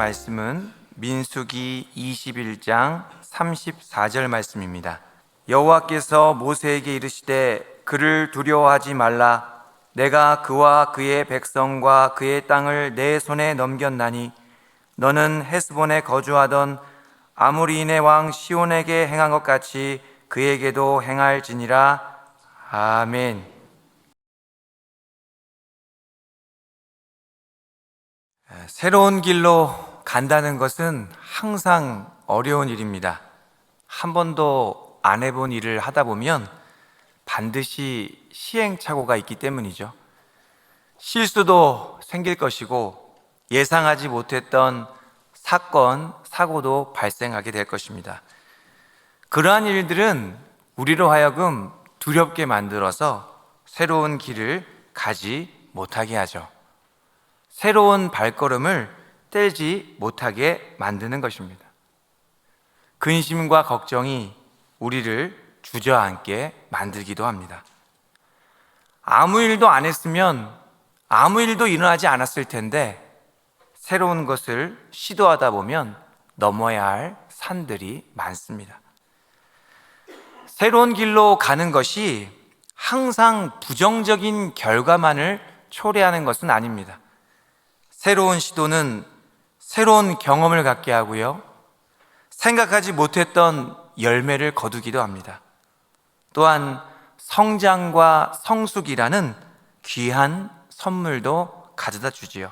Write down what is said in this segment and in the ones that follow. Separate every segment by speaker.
Speaker 1: 말씀은 민수기 21장 34절 말씀입니다. 여호와께서 모세에게 이르시되 그를 두려워하지 말라. 내가 그와 그의 백성과 그의 땅을 내 손에 넘겼나니 너는 헤스본에 거주하던 아모리인의 왕 시온에게 행한 것 같이 그에게도 행할지니라. 아멘. 새로운 길로 간다는 것은 항상 어려운 일입니다. 한 번도 안 해본 일을 하다 보면 반드시 시행착오가 있기 때문이죠. 실수도 생길 것이고 예상하지 못했던 사건, 사고도 발생하게 될 것입니다. 그러한 일들은 우리로 하여금 두렵게 만들어서 새로운 길을 가지 못하게 하죠. 새로운 발걸음을 떼지 못하게 만드는 것입니다. 근심과 걱정이 우리를 주저앉게 만들기도 합니다. 아무 일도 안 했으면 아무 일도 일어나지 않았을 텐데 새로운 것을 시도하다 보면 넘어야 할 산들이 많습니다. 새로운 길로 가는 것이 항상 부정적인 결과만을 초래하는 것은 아닙니다. 새로운 시도는 새로운 경험을 갖게 하고요, 생각하지 못했던 열매를 거두기도 합니다. 또한 성장과 성숙이라는 귀한 선물도 가져다 주지요.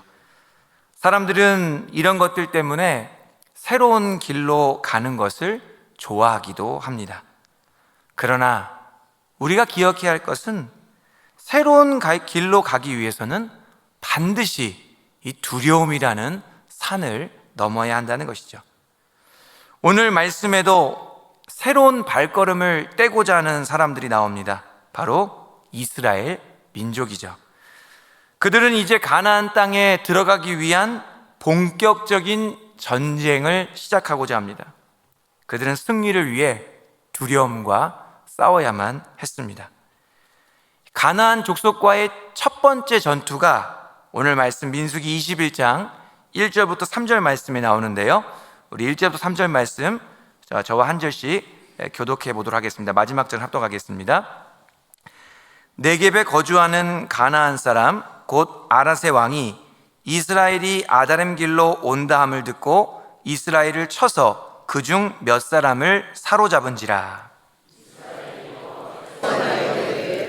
Speaker 1: 사람들은 이런 것들 때문에 새로운 길로 가는 것을 좋아하기도 합니다. 그러나 우리가 기억해야 할 것은 새로운 길로 가기 위해서는 반드시 이 두려움이라는 산을 넘어야 한다는 것이죠. 오늘 말씀에도 새로운 발걸음을 떼고자 하는 사람들이 나옵니다. 바로 이스라엘 민족이죠. 그들은 이제 가나안 땅에 들어가기 위한 본격적인 전쟁을 시작하고자 합니다. 그들은 승리를 위해 두려움과 싸워야만 했습니다. 가나안 족속과의 첫 번째 전투가 오늘 말씀 민수기 21장 1절부터 3절 말씀에 나오는데요, 우리 1절부터 3절 말씀 저와 한 절씩 교독해 보도록 하겠습니다. 마지막 절 합독하겠습니다. 네겝에 거주하는 가나안 사람 곧 아랏의 왕이 이스라엘이 아다람 길로 온다 함을 듣고 이스라엘을 쳐서 그중 몇 사람을 사로잡은지라.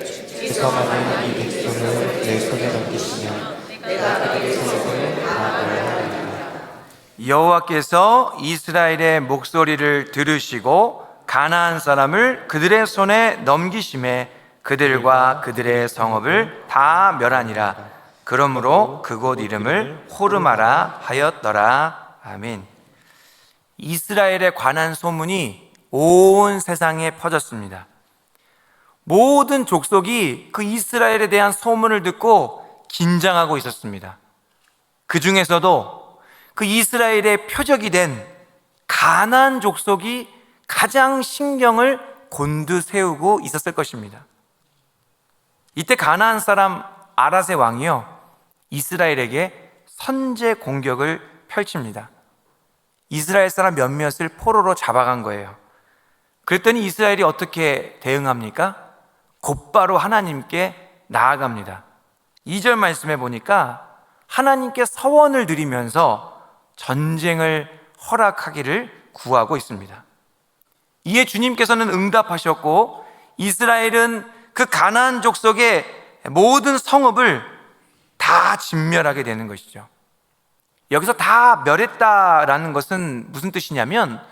Speaker 2: 주께서 만난 이 백성을 내 손에 넘기시면 내가 그들의 성읍을 다 멸하리라.
Speaker 1: 여호와께서 이스라엘의 목소리를 들으시고 가나안 사람을 그들의 손에 넘기심에 그들과 그들의 성읍을 다 멸하니라. 그러므로 그곳 이름을 호르마라 하였더라. 아멘. 이스라엘에 관한 소문이 온 세상에 퍼졌습니다. 모든 족속이 그 이스라엘에 대한 소문을 듣고 긴장하고 있었습니다. 그 중에서도 그 이스라엘의 표적이 된 가나안 족속이 가장 신경을 곤두세우고 있었을 것입니다. 이때 가나안 사람 아랏의 왕이요, 이스라엘에게 선제 공격을 펼칩니다. 이스라엘 사람 몇몇을 포로로 잡아간 거예요. 그랬더니 이스라엘이 어떻게 대응합니까? 곧바로 하나님께 나아갑니다. 2절 말씀해 보니까 하나님께 서원을 드리면서 전쟁을 허락하기를 구하고 있습니다. 이에 주님께서는 응답하셨고 이스라엘은 그 가나안 족속의 모든 성읍을 다 진멸하게 되는 것이죠. 여기서 다 멸했다라는 것은 무슨 뜻이냐면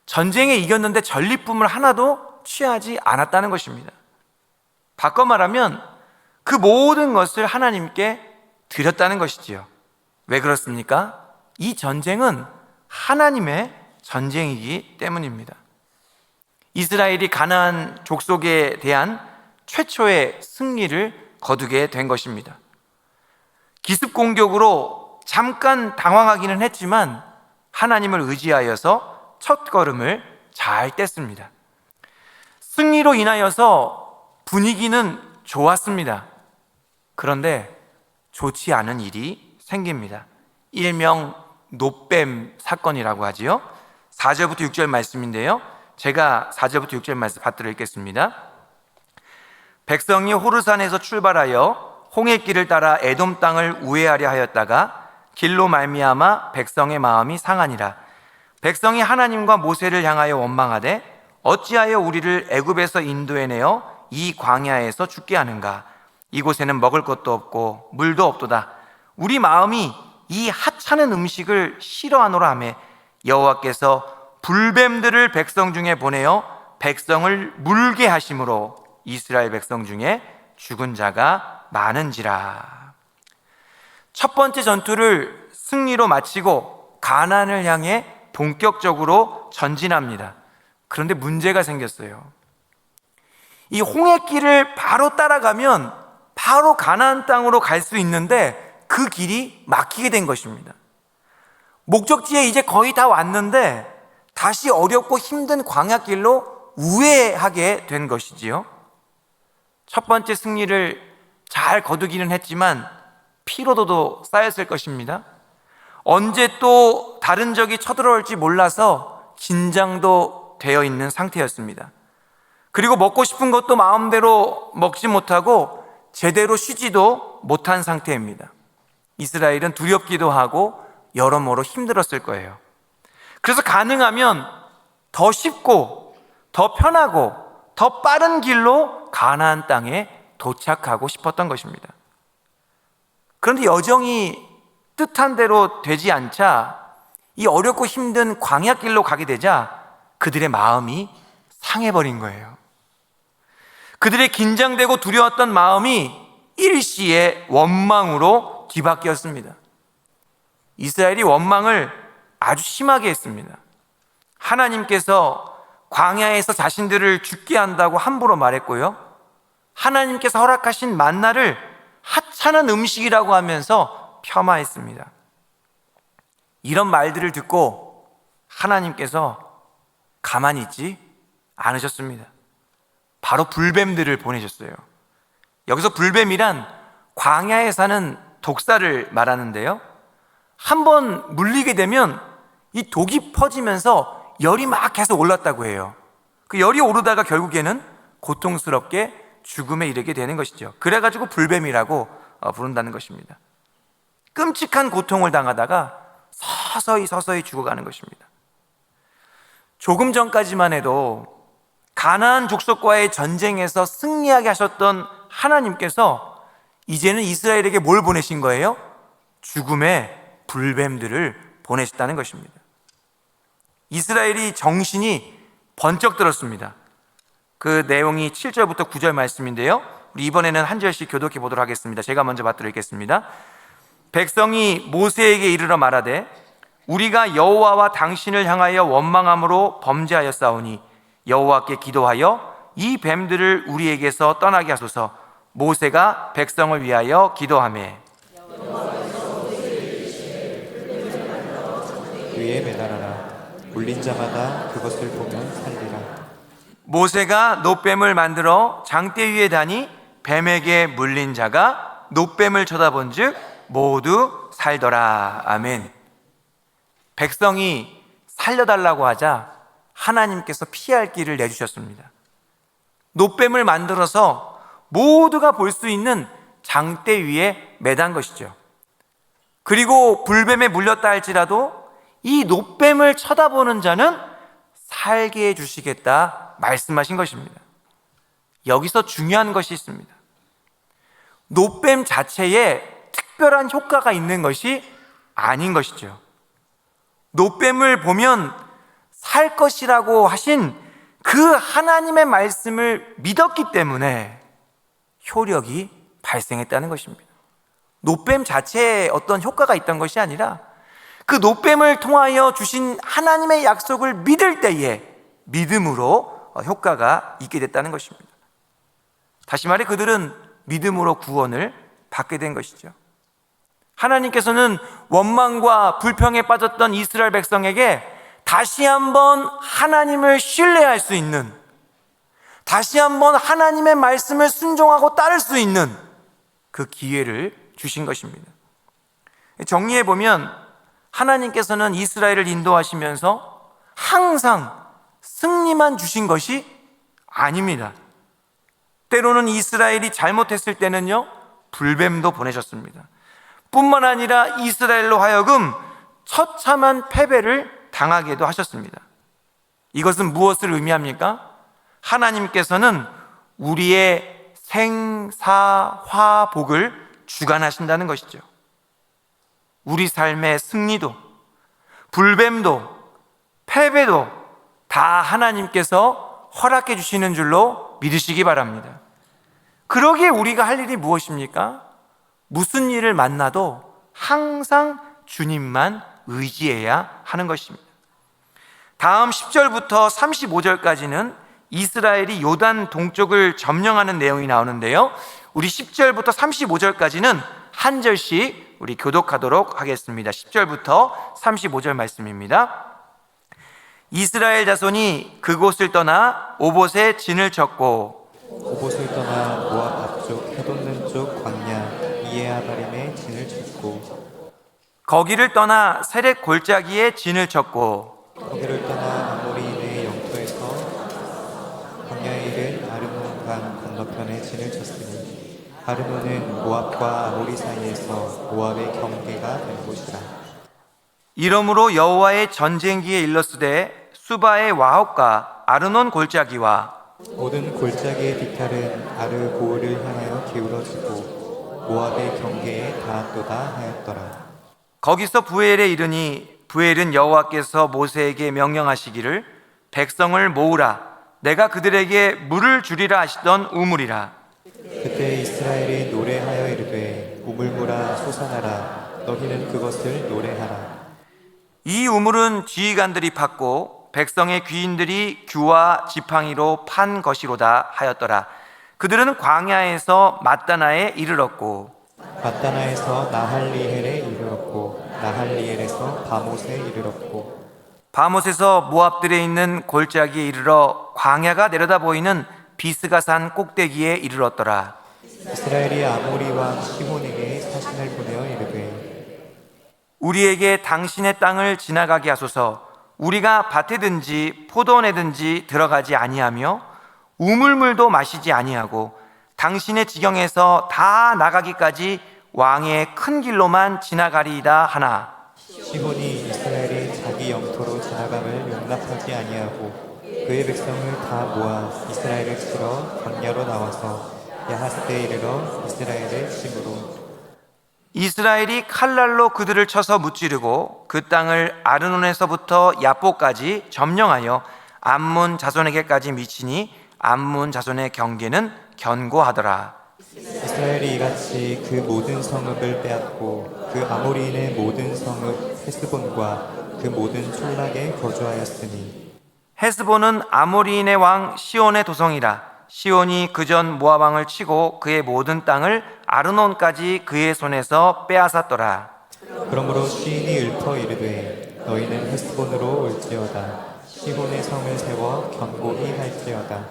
Speaker 1: 전쟁에 이겼는데 전리품을 하나도 취하지 않았다는 것입니다. 바꿔 말하면 그 모든 것을 하나님께 드렸다는 것이지요. 왜 그렇습니까? 이 전쟁은 하나님의 전쟁이기 때문입니다. 이스라엘이 가나안 족속에 대한 최초의 승리를 거두게 된 것입니다. 기습 공격으로 잠깐 당황하기는 했지만 하나님을 의지하여서 첫 걸음을 잘 뗐습니다. 승리로 인하여서 분위기는 좋았습니다. 그런데 좋지 않은 일이 생깁니다. 일명 노뱀 사건이라고 하지요. 4절부터 6절 말씀인데요, 제가 4절부터 6절 말씀 받들어 읽겠습니다. 백성이 호르산에서 출발하여 홍해길을 따라 에돔 땅을 우회하려 하였다가 길로 말미암아 백성의 마음이 상하니라. 백성이 하나님과 모세를 향하여 원망하되 어찌하여 우리를 애굽에서 인도해내어 이 광야에서 죽게 하는가? 이곳에는 먹을 것도 없고 물도 없도다. 우리 마음이 이 하찮은 음식을 싫어하노라 하매 여호와께서 불뱀들을 백성 중에 보내어 백성을 물게 하심으로 이스라엘 백성 중에 죽은 자가 많은지라. 첫 번째 전투를 승리로 마치고 가나안을 향해 본격적으로 전진합니다. 그런데 문제가 생겼어요. 이 홍해길을 바로 따라가면 바로 가나안 땅으로 갈 수 있는데 그 길이 막히게 된 것입니다. 목적지에 이제 거의 다 왔는데 다시 어렵고 힘든 광야길로 우회하게 된 것이지요. 첫 번째 승리를 잘 거두기는 했지만 피로도도 쌓였을 것입니다. 언제 또 다른 적이 쳐들어올지 몰라서 긴장도 되어 있는 상태였습니다. 그리고 먹고 싶은 것도 마음대로 먹지 못하고 제대로 쉬지도 못한 상태입니다. 이스라엘은 두렵기도 하고 여러모로 힘들었을 거예요. 그래서 가능하면 더 쉽고 더 편하고 더 빠른 길로 가나안 땅에 도착하고 싶었던 것입니다. 그런데 여정이 뜻한 대로 되지 않자 이 어렵고 힘든 광야길로 가게 되자 그들의 마음이 상해버린 거예요. 그들의 긴장되고 두려웠던 마음이 일시에 원망으로 뒤바뀌었습니다. 이스라엘이 원망을 아주 심하게 했습니다. 하나님께서 광야에서 자신들을 죽게 한다고 함부로 말했고요, 하나님께서 허락하신 만나를 하찮은 음식이라고 하면서 폄하했습니다. 이런 말들을 듣고 하나님께서 가만히 있지 않으셨습니다. 바로 불뱀들을 보내셨어요. 여기서 불뱀이란 광야에 사는 독사를 말하는데요, 한번 물리게 되면 이 독이 퍼지면서 열이 막 계속 올랐다고 해요. 그 열이 오르다가 결국에는 고통스럽게 죽음에 이르게 되는 것이죠. 그래가지고 불뱀이라고 부른다는 것입니다. 끔찍한 고통을 당하다가 서서히 죽어가는 것입니다. 조금 전까지만 해도 가나안 족속과의 전쟁에서 승리하게 하셨던 하나님께서 이제는 이스라엘에게 뭘 보내신 거예요? 죽음의 불뱀들을 보내셨다는 것입니다. 이스라엘이 정신이 번쩍 들었습니다. 그 내용이 7절부터 9절 말씀인데요, 우리 이번에는 한 절씩 교독해 보도록 하겠습니다. 제가 먼저 받들어 읽겠습니다. 백성이 모세에게 이르러 말하되 우리가 여호와와 당신을 향하여 원망함으로 범죄하였사오니 여호와께 기도하여 이 뱀들을 우리에게서 떠나게 하소서. 모세가 백성을 위하여 기도하매
Speaker 2: 위에 매달아라. 물린 자마다 그것을 보면 살리라.
Speaker 1: 모세가 노뱀을 만들어 장대 위에 다니 뱀에게 물린 자가 노뱀을 쳐다본 즉 모두 살더라. 아멘. 백성이 살려달라고 하자 하나님께서 피할 길을 내주셨습니다. 노뱀을 만들어서 모두가 볼 수 있는 장대 위에 매단 것이죠. 그리고 불뱀에 물렸다 할지라도 이 노뱀을 쳐다보는 자는 살게 해주시겠다 말씀하신 것입니다. 여기서 중요한 것이 있습니다. 노뱀 자체에 특별한 효과가 있는 것이 아닌 것이죠. 노뱀을 보면 살 것이라고 하신 그 하나님의 말씀을 믿었기 때문에 효력이 발생했다는 것입니다. 노뱀 자체에 어떤 효과가 있던 것이 아니라 그 노뱀을 통하여 주신 하나님의 약속을 믿을 때에 믿음으로 효과가 있게 됐다는 것입니다. 다시 말해 그들은 믿음으로 구원을 받게 된 것이죠. 하나님께서는 원망과 불평에 빠졌던 이스라엘 백성에게 다시 한번 하나님을 신뢰할 수 있는, 다시 한번 하나님의 말씀을 순종하고 따를 수 있는 그 기회를 주신 것입니다. 정리해 보면 하나님께서는 이스라엘을 인도하시면서 항상 승리만 주신 것이 아닙니다. 때로는 이스라엘이 잘못했을 때는요, 불뱀도 보내셨습니다. 뿐만 아니라 이스라엘로 하여금 처참한 패배를 당하게도 하셨습니다. 이것은 무엇을 의미합니까? 하나님께서는 우리의 생사화복을 주관하신다는 것이죠. 우리 삶의 승리도, 불뱀도, 패배도 다 하나님께서 허락해 주시는 줄로 믿으시기 바랍니다. 그러기에 우리가 할 일이 무엇입니까? 무슨 일을 만나도 항상 주님만 의지해야 하는 것입니다. 다음 10절부터 35절까지는 이스라엘이 요단 동쪽을 점령하는 내용이 나오는데요, 우리 10절부터 35절까지는 한 절씩 우리 교독하도록 하겠습니다. 10절부터 35절 말씀입니다. 이스라엘 자손이 그곳을 떠나 오봇에 진을 쳤고
Speaker 2: 오봇을 떠나 모압 앞쪽 해돋는 쪽 광야 이에아바림에 진을 쳤고
Speaker 1: 거기를 떠나 세렛 골짜기에 진을 쳤고
Speaker 2: 거기를 떠나 아모리인의 영토에서 광야에 이른 아르논 강 건너편에 진을 쳤으니 아르논은 모압과 아모리 사이에서 모압의 경계가 된 곳이라.
Speaker 1: 이러므로 여호와의 전쟁기에 일렀으되 수바의 와옥과 아르논 골짜기와
Speaker 2: 모든 골짜기의 비탈은 아르고르를 향하여 기울어지고 모압의 경계에 닿았도다 하였더라.
Speaker 1: 거기서 부엘에 이르니 부엘은 여호와께서 모세에게 명령하시기를 백성을 모으라 내가 그들에게 물을 주리라 하시던 우물이라.
Speaker 2: 그때 이스라엘이 노래하여 이르되 우물물아 솟아나라 너희는 그것을 노래하라.
Speaker 1: 이 우물은 지휘관들이 팠고 백성의 귀인들이 규와 지팡이로 판 것이로다 하였더라. 그들은 광야에서 맞다나에 이르렀고
Speaker 2: 맞다나에서 나할리엘에 이르렀고 나할리엘에서 바못에 이르렀고
Speaker 1: 바못에서 모압들에 있는 골짜기에 이르러 광야가 내려다 보이는 비스가산 꼭대기에 이르렀더라.
Speaker 2: 이스라엘이 아모리 왕 시몬에게 사신을 보내어 이르되
Speaker 1: 우리에게 당신의 땅을 지나가게 하소서. 우리가 밭에든지 포도원에든지 들어가지 아니하며 우물물도 마시지 아니하고 당신의 지경에서 다 나가기까지 왕의 큰 길로만 지나가리이다 하나.
Speaker 2: 시몬이 이스라엘이 자기 영토로 지나감을 용납하지 아니하고 그의 백성을 다 모아 이스라엘을 치러 광야로 나와서 야하스에 이르러 이스라엘을 침으로
Speaker 1: 이스라엘이 칼날로 그들을 쳐서 무찌르고 그 땅을 아르논에서부터 야보까지 점령하여 암몬 자손에게까지 미치니 암몬 자손의 경계는 견고하더라.
Speaker 2: 이스라엘이 이같이 그 모든 성읍을 빼앗고 그 아모리인의 모든 성읍 헤스본과 그 모든 촌락에 거주하였으니
Speaker 1: 헤스본은 아모리인의 왕 시온의 도성이라. 시온이 그전 모압 왕을 치고 그의 모든 땅을 아르논까지 그의 손에서 빼앗았더라.
Speaker 2: 그러므로 시인이 읊어 이르되 너희는 헤스본으로 올지어다 시온의 성을 세워 견고히 할지어다.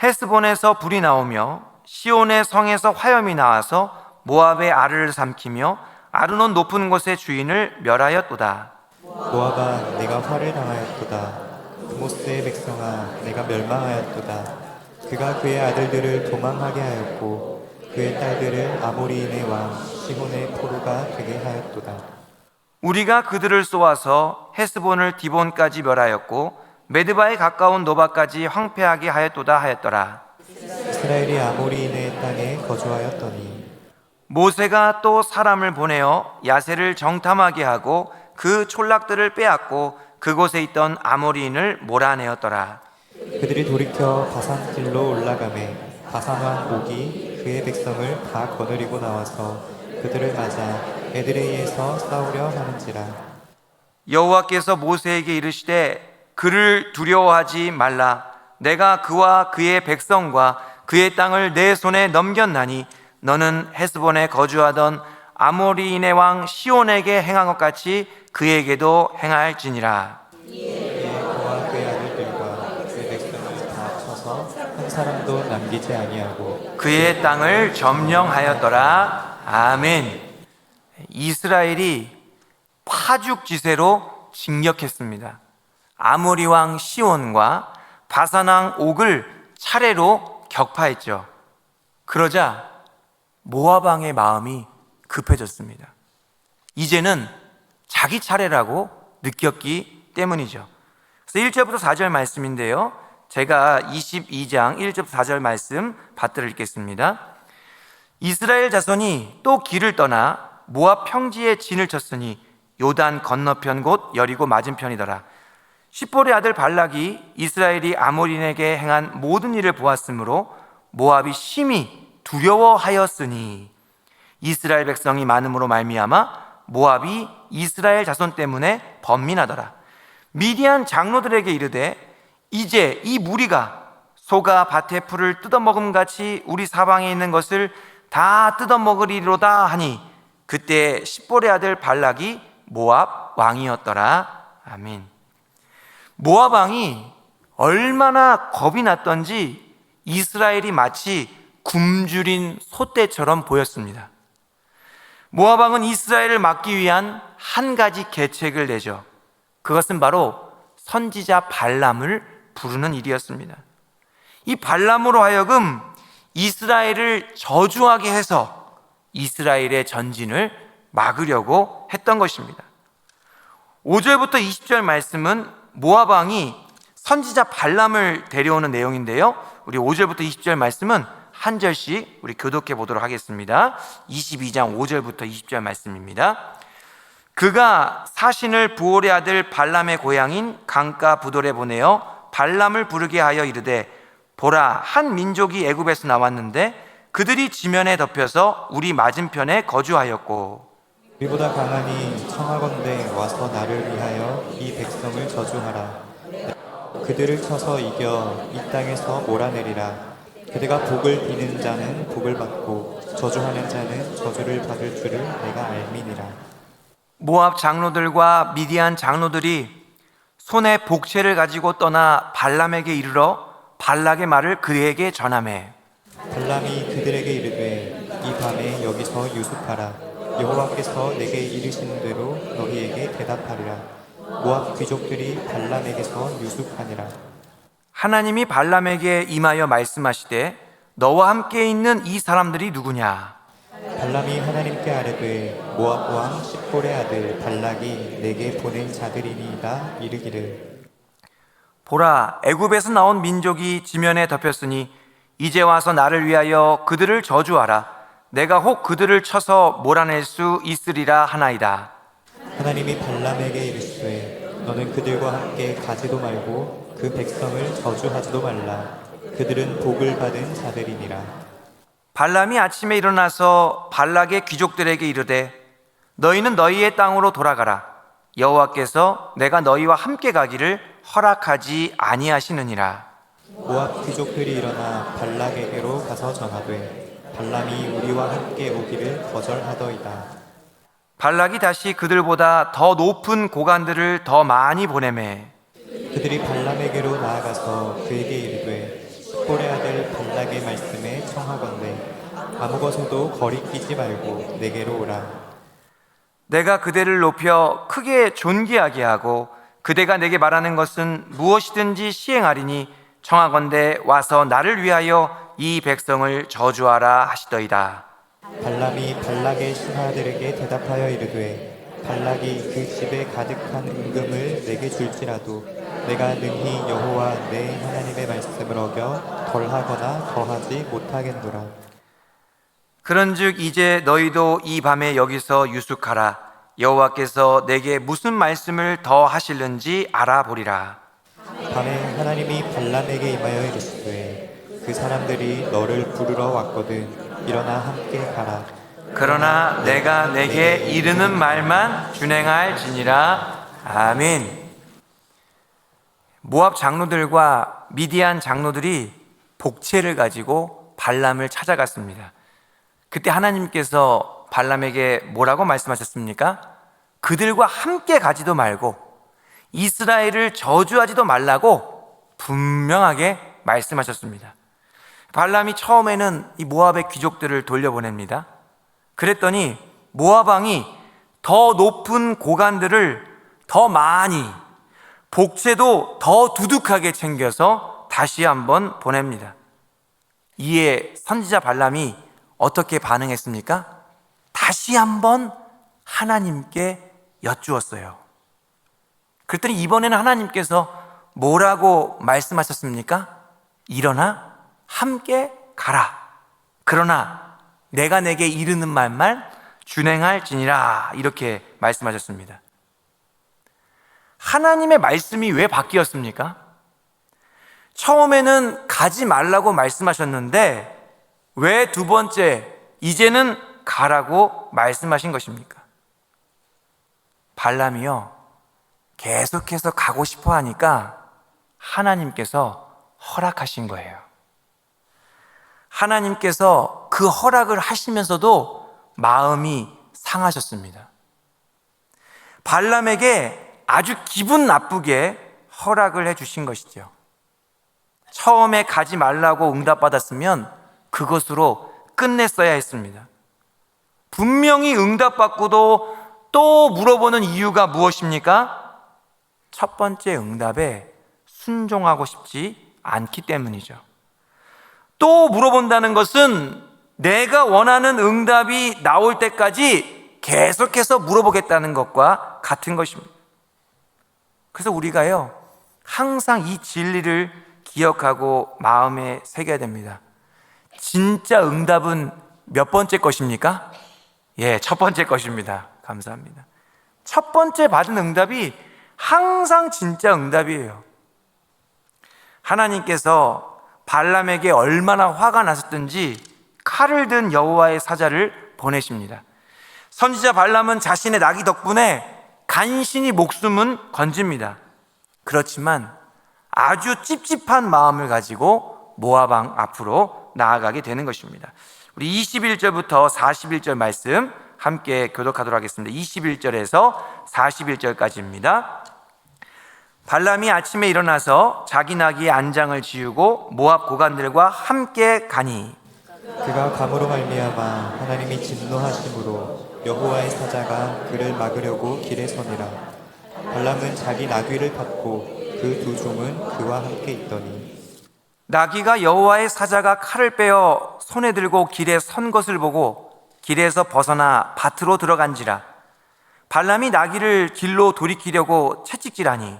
Speaker 1: 헤스본에서 불이 나오며 시온의 성에서 화염이 나와서 모압의 알을 삼키며 아르논 높은 곳의 주인을 멸하였도다.
Speaker 2: 모압아 내가 화를 당하였도다. 그모스의 백성아 내가 멸망하였도다. 그가 그의 아들들을 도망하게 하였고 그의 딸들을 아모리인의 왕 시몬의 포로가 되게 하였도다.
Speaker 1: 우리가 그들을 쏘아서 헤스본을 디본까지 멸하였고 메드바에 가까운 노바까지 황폐하게 하였도다 하였더라.
Speaker 2: 이스라엘이 아모리인의 땅에 거주하였더니
Speaker 1: 모세가 또 사람을 보내어 야세를 정탐하게 하고 그 촌락들을 빼앗고 그곳에 있던 아모리인을 몰아내었더라.
Speaker 2: 그들이 돌이켜 바산길로 올라가매 바산왕 옥이 그의 백성을 다 거느리고 나와서 그들을 맞아 에드레이에서 싸우려 하는지라.
Speaker 1: 여호와께서 모세에게 이르시되 그를 두려워하지 말라. 내가 그와 그의 백성과 그의 땅을 내 손에 넘겼나니 너는 헤스본에 거주하던 아모리인의 왕 시온에게 행한 것 같이 그에게도 행할지니라.
Speaker 2: 그와 그의 아들들과 그의 백성을 다 쳐서 한 사람도 남기지 아니하고
Speaker 1: 그의 땅을 점령하였더라. 아멘. 이스라엘이 파죽지세로 진격했습니다. 아모리 왕 시온과 바산 왕 옥을 차례로 격파했죠. 그러자 모압 왕의 마음이 급해졌습니다. 이제는 자기 차례라고 느꼈기 때문이죠. 그래서 1절부터 4절 말씀인데요, 제가 22장 1절부터 4절 말씀 받들어 읽겠습니다. 이스라엘 자손이 또 길을 떠나 모압 평지에 진을 쳤으니 요단 건너편 곧 여리고 맞은편이더라. 십볼의 아들 발락이 이스라엘이 아모린에게 행한 모든 일을 보았으므로 모압이 심히 두려워하였으니 이스라엘 백성이 많음으로 말미암아 모압이 이스라엘 자손 때문에 번민하더라. 미디안 장로들에게 이르되 이제 이 무리가 소가 밭의 풀을 뜯어먹음 같이 우리 사방에 있는 것을 다 뜯어먹으리로다 하니 그때 십볼의 아들 발락이 모압 왕이었더라. 아멘. 모압 왕이 얼마나 겁이 났던지 이스라엘이 마치 굶주린 소떼처럼 보였습니다. 모압 왕은 이스라엘을 막기 위한 한 가지 계책을 내죠. 그것은 바로 선지자 발람을 부르는 일이었습니다. 이 발람으로 하여금 이스라엘을 저주하게 해서 이스라엘의 전진을 막으려고 했던 것입니다. 5절부터 20절 말씀은 모압 왕이 선지자 발람을 데려오는 내용인데요, 우리 5절부터 20절 말씀은 한 절씩 우리 교독해 보도록 하겠습니다. 22장 5절부터 20절 말씀입니다. 그가 사신을 부올의 아들 발람의 고향인 강가 부돌에 보내어 발람을 부르게 하여 이르되 보라, 한 민족이 애굽에서 나왔는데 그들이 지면에 덮여서 우리 맞은편에 거주하였고
Speaker 2: 우리보다 강하니 청하건대 와서 나를 위하여 이 백성을 저주하라. 그들을 쳐서 이겨 이 땅에서 몰아내리라. 그대가 복을 비는 자는 복을 받고 저주하는 자는 저주를 받을 줄을 내가 알미니라.
Speaker 1: 모압 장로들과 미디안 장로들이 손에 복채를 가지고 떠나 발람에게 이르러 발락의 말을 그에게 전하매
Speaker 2: 발람이 그들에게 이르되 이 밤에 여기서 유숙하라. 여호와께서 내게 이르신 대로 너희에게 대답하리라. 모압 귀족들이 발람에게서 유숙하니라.
Speaker 1: 하나님이 발람에게 임하여 말씀하시되 너와 함께 있는 이 사람들이 누구냐?
Speaker 2: 발람이 하나님께 아뢰되 모압 왕 십볼의 아들 발락이 내게 보낸 자들이니이다 이르기를
Speaker 1: 보라, 애굽에서 나온 민족이 지면에 덮였으니 이제 와서 나를 위하여 그들을 저주하라. 내가 혹 그들을 쳐서 몰아낼 수 있으리라 하나이다.
Speaker 2: 하나님이 발람에게 이르시되 너는 그들과 함께 가지도 말고 그 백성을 저주하지도 말라. 그들은 복을 받은 자들이니라.
Speaker 1: 발람이 아침에 일어나서 발락의 귀족들에게 이르되 너희는 너희의 땅으로 돌아가라. 여호와께서 내가 너희와 함께 가기를 허락하지 아니하시느니라.
Speaker 2: 모압 귀족들이 일어나 발락에게로 가서 전하되 발람이 우리와 함께 오기를 거절하더이다.
Speaker 1: 발락이 다시 그들보다 더 높은 고관들을 더 많이 보내매
Speaker 2: 그들이 발람에게로 나아가서 그에게 이르되 십볼의 아들 발락의 말씀에 청하건대 아무것에도 거리끼지 말고 내게로 오라.
Speaker 1: 내가 그대를 높여 크게 존귀하게 하고 그대가 내게 말하는 것은 무엇이든지 시행하리니 청하건대 와서 나를 위하여 이 백성을 저주하라 하시더이다.
Speaker 2: 발람이 발락의 신하들에게 대답하여 이르되 발락이 그 집에 가득한 은금을 내게 줄지라도 내가 능히 여호와 내 하나님의 말씀을 어겨 덜하거나 더하지 못하겠노라.
Speaker 1: 그런즉 이제 너희도 이 밤에 여기서 유숙하라. 여호와께서 내게 무슨 말씀을 더 하실는지 알아보리라.
Speaker 2: 밤에 하나님이 발람에게 임하여 이르시되 그 사람들이 너를 부르러 왔거든 일어나 함께 가라.
Speaker 1: 그러나 내가 내게 이르는 말만 준행할지니라. 아멘. 모압 장로들과 미디안 장로들이 복채를 가지고 발람을 찾아갔습니다. 그때 하나님께서 발람에게 뭐라고 말씀하셨습니까? 그들과 함께 가지도 말고 이스라엘을 저주하지도 말라고 분명하게 말씀하셨습니다. 발람이 처음에는 이 모압의 귀족들을 돌려보냅니다. 그랬더니 모압 왕이 더 높은 고관들을 더 많이, 복채도 더 두둑하게 챙겨서 다시 한번 보냅니다. 이에 선지자 발람이 어떻게 반응했습니까? 다시 한번 하나님께 여쭈었어요. 그랬더니 이번에는 하나님께서 뭐라고 말씀하셨습니까? 일어나 함께 가라. 그러나 내가 내게 이르는 말만 준행할지니라. 이렇게 말씀하셨습니다. 하나님의 말씀이 왜 바뀌었습니까? 처음에는 가지 말라고 말씀하셨는데 왜 두 번째 이제는 가라고 말씀하신 것입니까? 발람이요, 계속해서 가고 싶어 하니까 하나님께서 허락하신 거예요. 하나님께서 그 허락을 하시면서도 마음이 상하셨습니다. 발람에게 아주 기분 나쁘게 허락을 해주신 것이죠. 처음에 가지 말라고 응답받았으면 그것으로 끝냈어야 했습니다. 분명히 응답받고도 또 물어보는 이유가 무엇입니까? 첫 번째 응답에 순종하고 싶지 않기 때문이죠. 또 물어본다는 것은 내가 원하는 응답이 나올 때까지 계속해서 물어보겠다는 것과 같은 것입니다. 그래서 우리가요, 항상 이 진리를 기억하고 마음에 새겨야 됩니다. 진짜 응답은 몇 번째 것입니까? 예, 첫 번째 것입니다. 감사합니다. 첫 번째 받은 응답이 항상 진짜 응답이에요. 하나님께서 발람에게 얼마나 화가 나셨든지 칼을 든 여호와의 사자를 보내십니다. 선지자 발람은 자신의 나귀 덕분에 간신히 목숨은 건집니다. 그렇지만 아주 찝찝한 마음을 가지고 모압 왕 앞으로 나아가게 되는 것입니다. 우리 21절부터 41절 말씀 함께 교독하도록 하겠습니다. 21절에서 41절까지입니다. 발람이 아침에 일어나서 자기 나귀의 안장을 지우고 모압 고관들과 함께 가니
Speaker 2: 그가 감으로 말미암아 하나님이 진노하심으로 여호와의 사자가 그를 막으려고 길에 서니라. 발람은 자기 나귀를 탔고 그 두 종은 그와 함께 있더니
Speaker 1: 나귀가 여호와의 사자가 칼을 빼어 손에 들고 길에 선 것을 보고 길에서 벗어나 밭으로 들어간지라. 발람이 나귀를 길로 돌이키려고 채찍질하니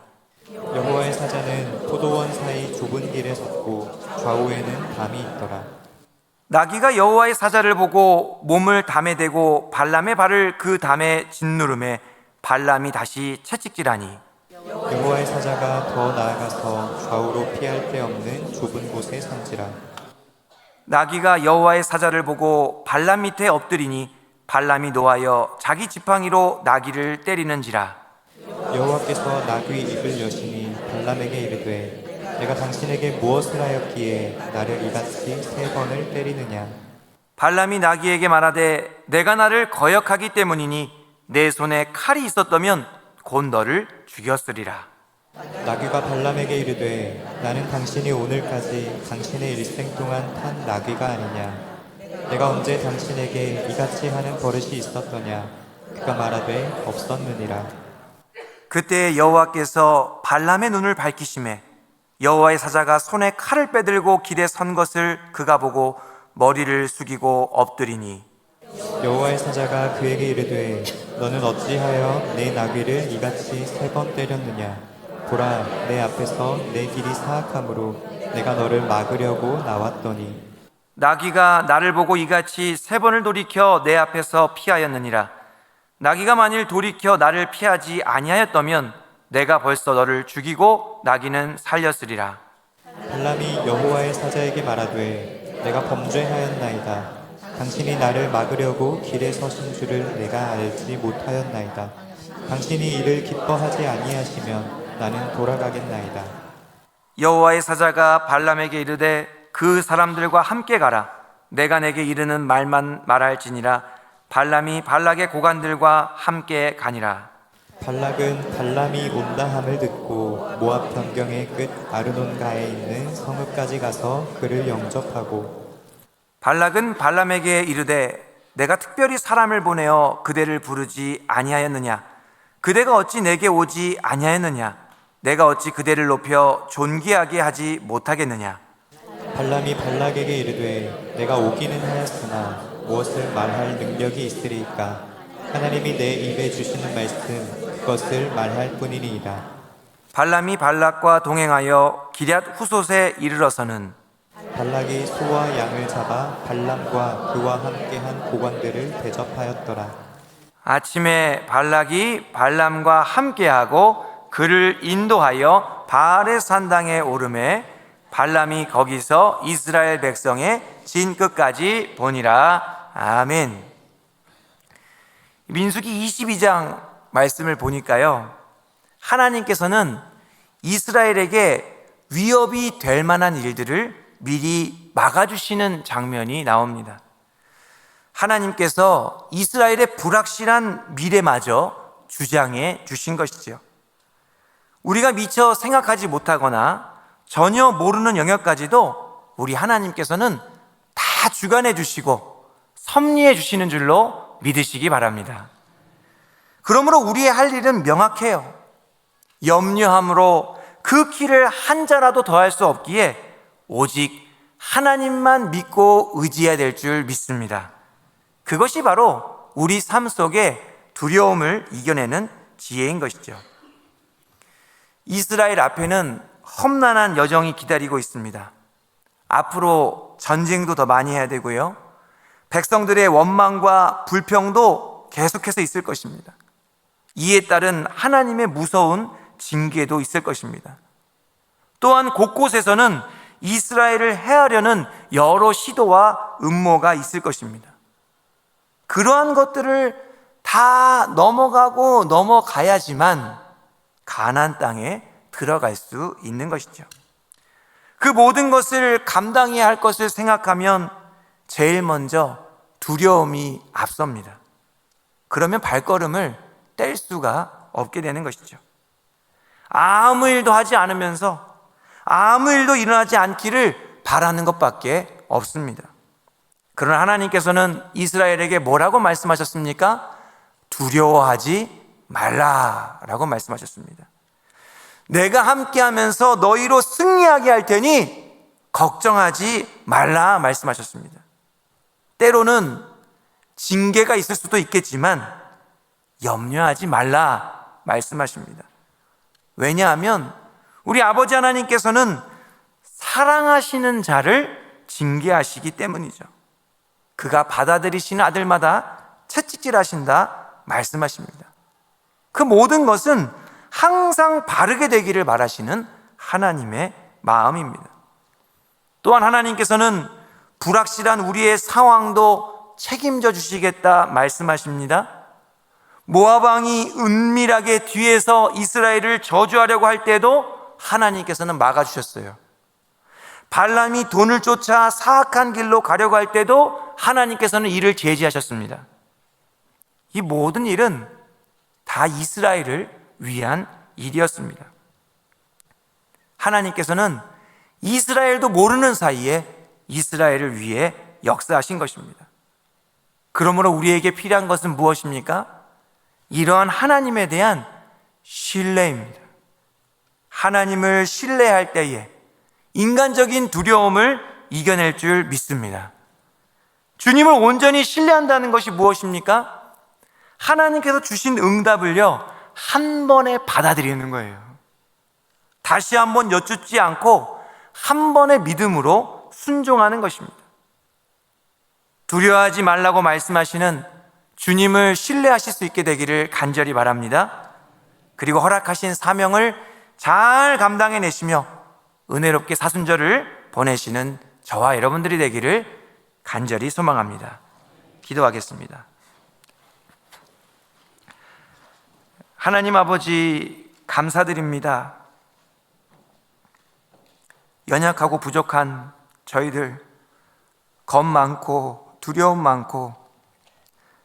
Speaker 2: 여호와의 사자는 포도원 사이 좁은 길에 섰고 좌우에는 담이 있더라.
Speaker 1: 나귀가 여호와의 사자를 보고 몸을 담에 대고 발람의 발을 그 담에 짓누름에 발람이 다시 채찍질하니
Speaker 2: 여호와의 사자가 더 나아가서 좌우로 피할 데 없는 좁은 곳에 선지라.
Speaker 1: 나귀가 여호와의 사자를 보고 발람 밑에 엎드리니 발람이 노하여 자기 지팡이로 나귀를 때리는지라.
Speaker 2: 여호와께서 나귀 입을 여시니 발람에게 이르되 내가 당신에게 무엇을 하였기에 나를 이같이 3번을 때리느냐.
Speaker 1: 발람이 나귀에게 말하되 내가 나를 거역하기 때문이니 내 손에 칼이 있었다면 곧 너를 죽였으리라.
Speaker 2: 나귀가 발람에게 이르되 나는 당신이 오늘까지 당신의 일생 동안 탄 나귀가 아니냐. 내가 언제 당신에게 이같이 하는 버릇이 있었더냐. 그가 말하되 없었느니라.
Speaker 1: 그때 여호와께서 발람의 눈을 밝히시매 여호와의 사자가 손에 칼을 빼들고 길에 선 것을 그가 보고 머리를 숙이고 엎드리니
Speaker 2: 여호와의 사자가 그에게 이르되 너는 어찌하여 내 나귀를 이같이 3번 때렸느냐. 보라, 내 앞에서 내 길이 사악함으로 내가 너를 막으려고 나왔더니
Speaker 1: 나귀가 나를 보고 이같이 3번을 돌이켜 내 앞에서 피하였느니라. 나귀가 만일 돌이켜 나를 피하지 아니하였다면 내가 벌써 너를 죽이고 나귀는 살렸으리라.
Speaker 2: 발람이 여호와의 사자에게 말하되 내가 범죄하였나이다. 당신이 나를 막으려고 길에 서신 줄을 내가 알지 못하였나이다. 당신이 이를 기뻐하지 아니하시면 나는 돌아가겠나이다.
Speaker 1: 여호와의 사자가 발람에게 이르되 그 사람들과 함께 가라. 내가 내게 이르는 말만 말할지니라. 발람이 발락의 고관들과 함께 가니라.
Speaker 2: 발락은 발람이 온다함을 듣고 모압 변경의 끝 아르논가에 있는 성읍까지 가서 그를 영접하고
Speaker 1: 발락은 발람에게 이르되 내가 특별히 사람을 보내어 그대를 부르지 아니하였느냐? 그대가 어찌 내게 오지 아니하였느냐? 내가 어찌 그대를 높여 존귀하게 하지 못하겠느냐?
Speaker 2: 발람이 발락에게 이르되 내가 오기는 하였으나 무엇을 말할 능력이 있으리이까? 하나님이 내 입에 주시는 말씀 그것을 말할 뿐이니이다.
Speaker 1: 발람이 발락과 동행하여 기럇 후솥에 이르러서는
Speaker 2: 발락이 소와 양을 잡아 발람과 그와 함께한 고관들을 대접하였더라.
Speaker 1: 아침에 발락이 발람과 함께하고 그를 인도하여 바알의 산당에 오르매 발람이 거기서 이스라엘 백성의 진 끝까지 보니라. 아멘. 민수기 22장 말씀을 보니까요, 하나님께서는 이스라엘에게 위협이 될 만한 일들을 미리 막아주시는 장면이 나옵니다. 하나님께서 이스라엘의 불확실한 미래마저 주장해 주신 것이지요. 우리가 미처 생각하지 못하거나 전혀 모르는 영역까지도 우리 하나님께서는 다 주관해 주시고 섭리해 주시는 줄로 믿으시기 바랍니다. 그러므로 우리의 할 일은 명확해요. 염려함으로 그 길을 한 자라도 더할 수 없기에 오직 하나님만 믿고 의지해야 될 줄 믿습니다. 그것이 바로 우리 삶 속에 두려움을 이겨내는 지혜인 것이죠. 이스라엘 앞에는 험난한 여정이 기다리고 있습니다. 앞으로 전쟁도 더 많이 해야 되고요, 백성들의 원망과 불평도 계속해서 있을 것입니다. 이에 따른 하나님의 무서운 징계도 있을 것입니다. 또한 곳곳에서는 이스라엘을 해하려는 여러 시도와 음모가 있을 것입니다. 그러한 것들을 다 넘어가고 넘어가야지만 가나안 땅에 들어갈 수 있는 것이죠. 그 모든 것을 감당해야 할 것을 생각하면 제일 먼저 두려움이 앞섭니다. 그러면 발걸음을 뗄 수가 없게 되는 것이죠. 아무 일도 하지 않으면서 아무 일도 일어나지 않기를 바라는 것밖에 없습니다. 그러나 하나님께서는 이스라엘에게 뭐라고 말씀하셨습니까? 두려워하지 말라라고 말씀하셨습니다. 내가 함께하면서 너희로 승리하게 할 테니 걱정하지 말라 말씀하셨습니다. 때로는 징계가 있을 수도 있겠지만 염려하지 말라 말씀하십니다. 왜냐하면 우리 아버지 하나님께서는 사랑하시는 자를 징계하시기 때문이죠. 그가 받아들이시는 아들마다 채찍질하신다 말씀하십니다. 그 모든 것은 항상 바르게 되기를 바라시는 하나님의 마음입니다. 또한 하나님께서는 불확실한 우리의 상황도 책임져 주시겠다 말씀하십니다. 모압 왕이 은밀하게 뒤에서 이스라엘을 저주하려고 할 때도 하나님께서는 막아주셨어요. 발람이 돈을 쫓아 사악한 길로 가려고 할 때도 하나님께서는 이를 제지하셨습니다. 이 모든 일은 다 이스라엘을 위한 일이었습니다. 하나님께서는 이스라엘도 모르는 사이에 이스라엘을 위해 역사하신 것입니다. 그러므로 우리에게 필요한 것은 무엇입니까? 이러한 하나님에 대한 신뢰입니다. 하나님을 신뢰할 때에 인간적인 두려움을 이겨낼 줄 믿습니다. 주님을 온전히 신뢰한다는 것이 무엇입니까? 하나님께서 주신 응답을요, 한 번에 받아들이는 거예요. 다시 한번 여쭙지 않고 한 번의 믿음으로 순종하는 것입니다. 두려워하지 말라고 말씀하시는 주님을 신뢰하실 수 있게 되기를 간절히 바랍니다. 그리고 허락하신 사명을 잘 감당해내시며 은혜롭게 사순절을 보내시는 저와 여러분들이 되기를 간절히 소망합니다. 기도하겠습니다. 하나님 아버지, 감사드립니다. 연약하고 부족한 저희들, 겁 많고 두려움 많고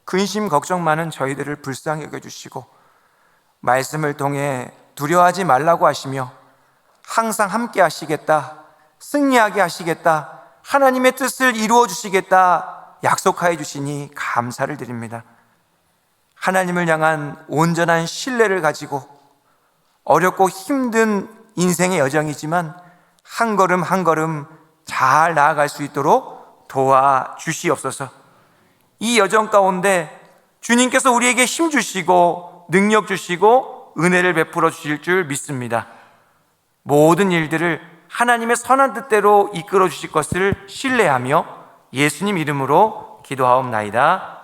Speaker 1: 근심 걱정 많은 저희들을 불쌍히 여겨주시고 말씀을 통해 두려워하지 말라고 하시며 항상 함께 하시겠다, 승리하게 하시겠다, 하나님의 뜻을 이루어 주시겠다 약속하여 주시니 감사를 드립니다. 하나님을 향한 온전한 신뢰를 가지고 어렵고 힘든 인생의 여정이지만 한 걸음 한 걸음 잘 나아갈 수 있도록 도와주시옵소서. 이 여정 가운데 주님께서 우리에게 힘 주시고 능력 주시고 은혜를 베풀어 주실 줄 믿습니다. 모든 일들을 하나님의 선한 뜻대로 이끌어 주실 것을 신뢰하며 예수님 이름으로 기도하옵나이다.